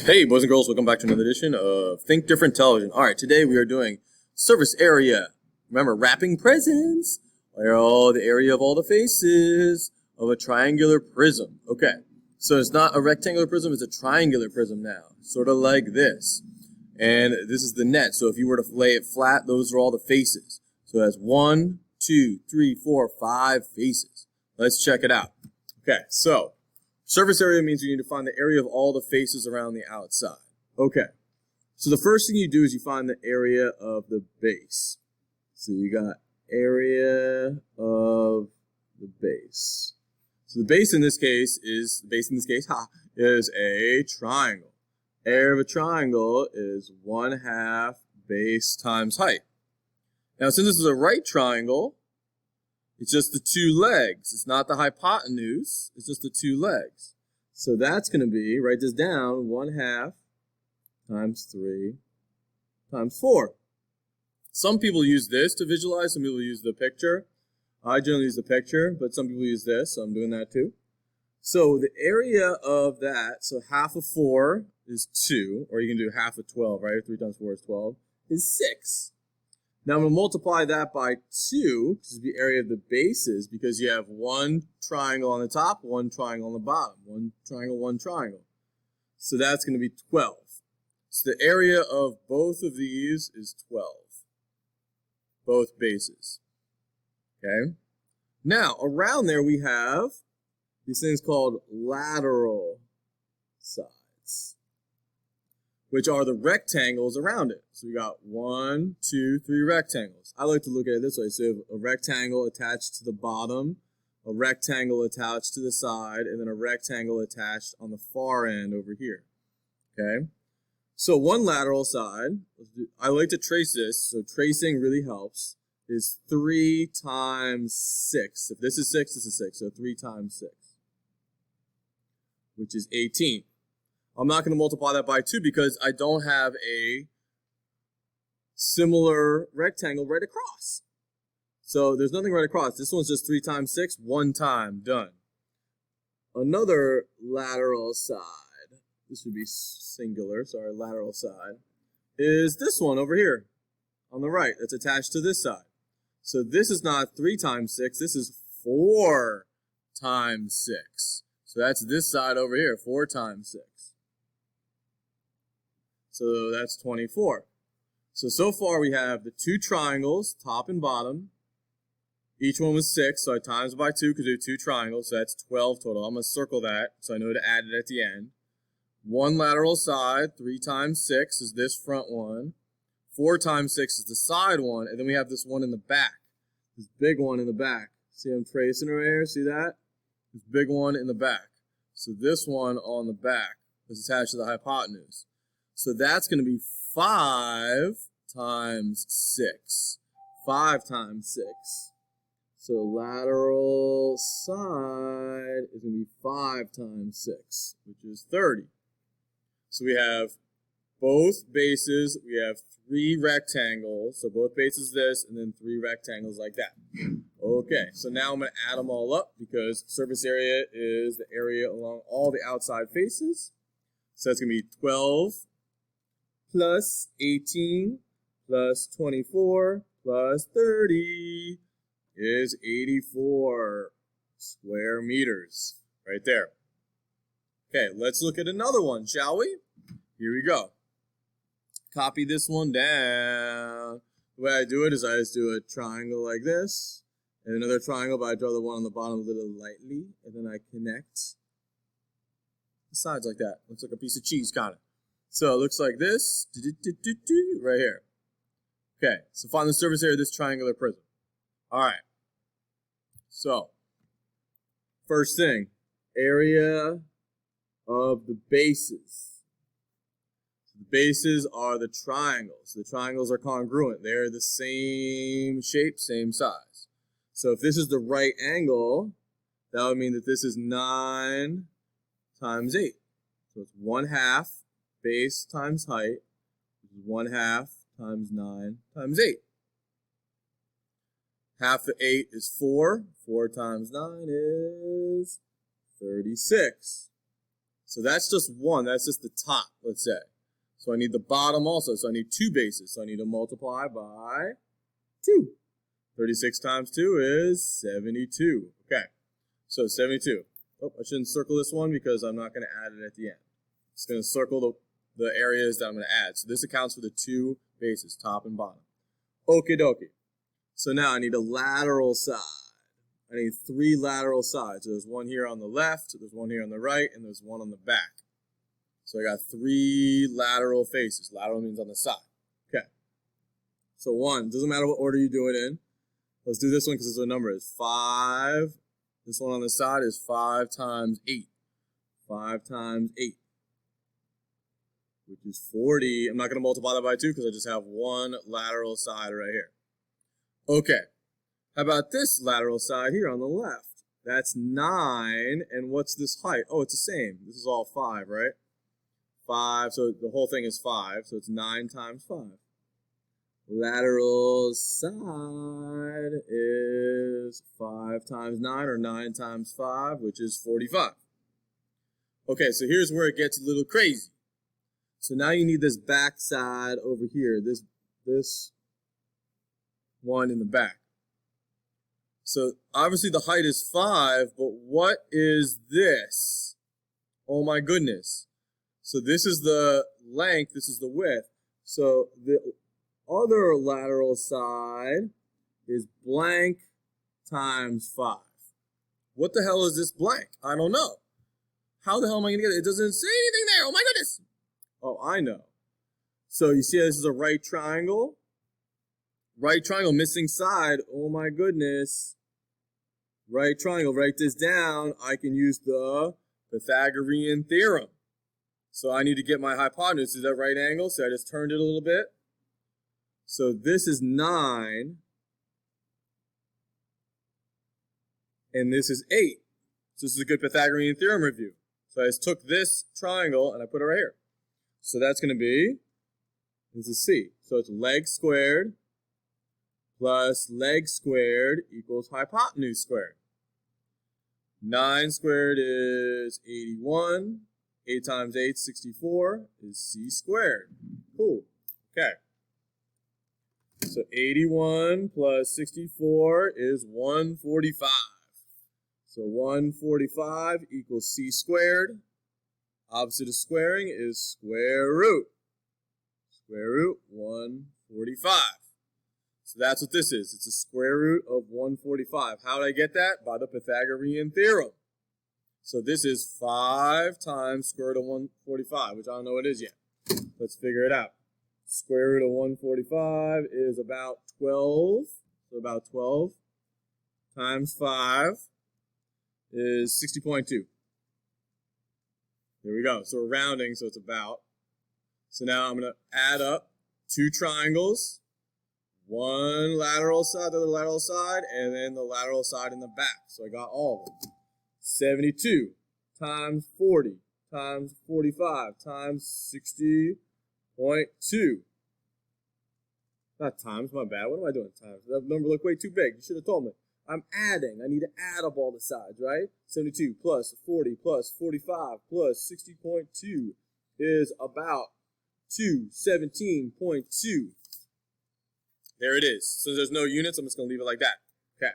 Hey, boys and girls, welcome back to another edition of Think Different Television. All right, today we are doing surface area. Remember, wrapping prisms, where all the area of all the faces of a triangular prism. Okay, so it's not a rectangular prism, it's a triangular prism now, sort of like this. And this is the net, so if you were to lay it flat, those are all the faces. So it has 1, 2, 3, 4, 5 faces. Let's check it out. Okay, so surface area means you need to find the area of all the faces around the outside. Okay, so the first thing you do is you find the area of the base. So you got area of the base. So the base in this case is a triangle. Area of a triangle is 1/2 base times height. Now since this is a right triangle, it's just the two legs. It's not the hypotenuse. It's just the two legs. So that's going to be, write this down, 1/2 times 3 times 4. Some people use this to visualize. Some people use the picture. I generally use the picture, but some people use this, so I'm doing that too. So the area of that, so 1/2 of 4 is 2, or you can do 1/2 of 12, right? 3 times 4 is 12, is 6. Now I'm going to multiply that by 2, which is the area of the bases, because you have one triangle on the top, one triangle on the bottom. One triangle, one triangle. So that's going to be 12. So the area of both of these is 12. Both bases. Okay? Now, around there we have these things called lateral sides, which are the rectangles around it. So we got 1, 2, 3 rectangles. I like to look at it this way. So you have a rectangle attached to the bottom, a rectangle attached to the side, and then a rectangle attached on the far end over here. Okay? So one lateral side, I like to trace this, so tracing really helps, is 3 times 6. If this is 6, this is 6, so 3 times 6, which is 18. I'm not going to multiply that by 2 because I don't have a similar rectangle right across. So there's nothing right across. This one's just 3 times 6, 1 time, done. Another lateral side, this would be singular, sorry, lateral side, is this one over here on the right that's attached to this side. So this is not 3 times 6, this is 4 times 6. So that's this side over here, 4 times 6. So that's 24. So far we have the two triangles, top and bottom. Each one was 6, so I times by 2 because we have two triangles, so that's 12 total. I'm going to circle that so I know to add it at the end. One lateral side, 3 times 6 is this front one. 4 times 6 is the side one, and then we have this one in the back. This big one in the back. See I'm tracing right here? See that? This big one in the back. So this one on the back is attached to the hypotenuse. So that's going to be 5 times 6. 5 times 6. So lateral side is going to be 5 times 6, which is 30. So we have both bases. We have 3 rectangles. So both bases this, and then 3 rectangles like that. Okay, so now I'm going to add them all up because surface area is the area along all the outside faces. So that's going to be 12 plus 18 plus 24 plus 30 is 84 square meters right there. Okay, let's look at another one, shall we? Here we go. Copy this one down. The way I do it is I just do a triangle like this, and another triangle, but I draw the one on the bottom a little lightly, and then I connect the sides like that. Looks like a piece of cheese, kind of. So it looks like this, right here. Okay, so find the surface area of this triangular prism. All right. So, first thing, area of the bases. The bases are the triangles. The triangles are congruent. They're the same shape, same size. So if this is the right angle, that would mean that this is 9 times 8. So it's 1/2 base times height, which is 1/2 times 9 times 8. Half of 8 is 4. 4 times 9 is 36. So that's just one. That's just the top, let's say. So I need the bottom also. So I need two bases. So I need to multiply by 2. 36 times 2 is 72. Okay. So 72. Oh, I shouldn't circle this one because I'm not going to add it at the end. Just going to circle the areas that I'm going to add. So this accounts for the two bases, top and bottom. Okie dokie. So now I need a lateral side. I need 3 lateral sides. So there's one here on the left, there's one here on the right, and there's one on the back. So I got 3 lateral faces. Lateral means on the side. Okay. So 1, doesn't matter what order you do it in. Let's do this one because this is what the number is. 5. This one on the side is 5 times 8. 5 times 8. Which is 40. I'm not going to multiply that by 2 because I just have one lateral side right here. Okay. How about this lateral side here on the left? That's 9. And what's this height? Oh, it's the same. This is all 5, right? 5. So the whole thing is 5. So it's 9 times 5. Lateral side is 5 times 9 or 9 times 5, which is 45. Okay, so here's where it gets a little crazy. So now you need this back side over here, this one in the back. So obviously the height is 5, but what is this? Oh my goodness. So this is the length, this is the width. So the other lateral side is blank times 5. What the hell is this blank? I don't know. How the hell am I going to get it? It doesn't say anything there. Oh my goodness. Oh, I know. So you see this is a right triangle. Right triangle, missing side. Oh my goodness. Right triangle, write this down. I can use the Pythagorean theorem. So I need to get my hypotenuse. Is that right angle? So I just turned it a little bit. So this is 9. And this is 8. So this is a good Pythagorean theorem review. So I just took this triangle and I put it right here. So that's going to be, this is C. So it's leg squared plus leg squared equals hypotenuse squared. 9 squared is 81. 8 times 8 is 64 is C squared. Cool. Okay. So 81 plus 64 is 145. So 145 equals C squared. Opposite of squaring is square root. Square root 145. So that's what this is. It's a square root of 145. How did I get that? By the Pythagorean theorem. So this is 5 times square root of 145, which I don't know what it is yet. Let's figure it out. Square root of 145 is about 12. So about 12 times 5 is 60.2. There we go. So we're rounding, so it's about. So now I'm going to add up 2 triangles, one lateral side, the other lateral side, and then the lateral side in the back. So I got all of them. 72 times 40 times 45 times 60.2. Not times, my bad. What am I doing times? That number looked way too big. You should have told me. I'm adding. I need to add up all the sides, right? 72 plus 40 plus 45 plus 60.2 is about 217.2. There it is. So there's no units. I'm just going to leave it like that. Okay.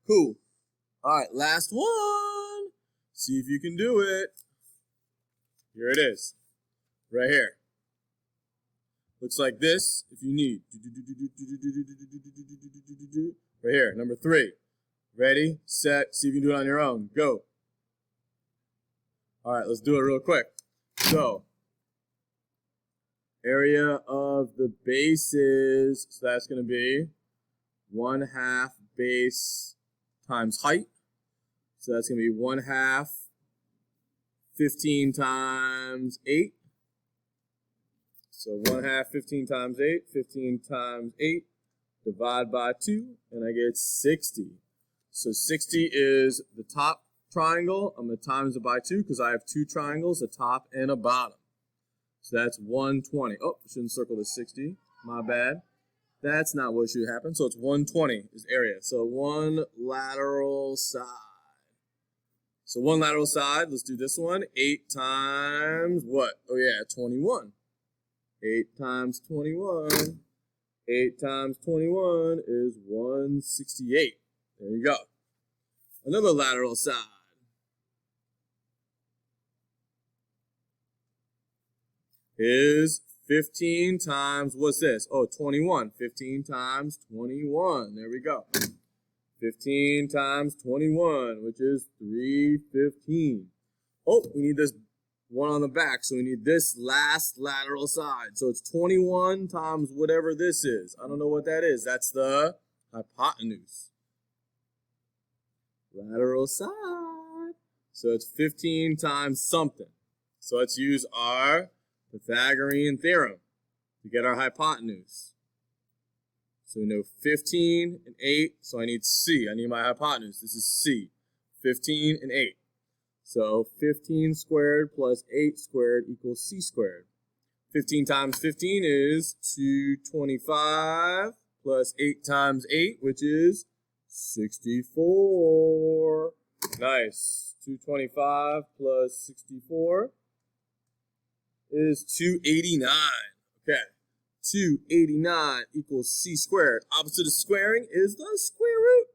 Cool. All right. Last one. See if you can do it. Here it is. Right here. Looks like this if you need. Right here. Number 3. Ready, set, see if you can do it on your own. Go. All right, let's do it real quick. So, area of the bases, so that's going to be 1/2 base times height. So that's going to be 1/2 15 times 8. So 1/2 15 times 8, 15 times 8, divide by 2, and I get 60. So 60 is the top triangle. I'm going to times it by 2 because I have 2 triangles, a top and a bottom. So that's 120. Oh, I shouldn't circle the 60. My bad. That's not what should happen. So it's 120 is area. So one lateral side. So one lateral side, let's do this one. 8 times what? Oh yeah, 21. 8 times 21. 8 times 21 is 168. There you go. Another lateral side. Is 15 times, what's this? Oh, 21. 15 times 21. There we go. 15 times 21, which is 315. Oh, we need this one on the back, so we need this last lateral side. So it's 21 times whatever this is. I don't know what that is. That's the hypotenuse. Lateral side. So it's 15 times something. So let's use our Pythagorean theorem to get our hypotenuse. So we know 15 and 8, so I need C. I need my hypotenuse. This is C. 15 and 8. So 15 squared plus 8 squared equals C squared. 15 times 15 is 225 plus 8 times 8, which is 64. Nice. 225 plus 64 is 289. Okay. 289 equals C squared. Opposite of squaring is the square root.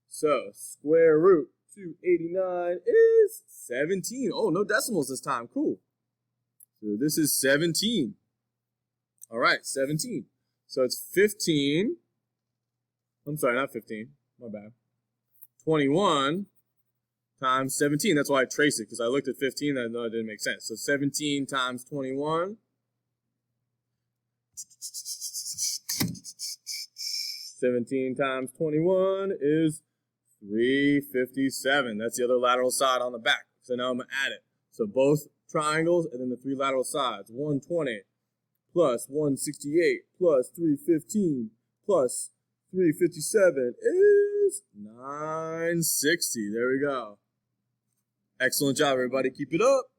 So square root 289 is 17. Oh, no decimals this time. Cool. So this is 17. All right, 17. So it's 15. I'm sorry, not 15. My bad. 21 times 17. That's why I traced it, because I looked at 15 and I know it didn't make sense. So 17 times 21. 17 times 21 is 357. That's the other lateral side on the back. So now I'm going to add it. So both triangles and then the 3 lateral sides. 120 plus 168 plus 315 plus 357 is 960. There we go. Excellent job, everybody. Keep it up.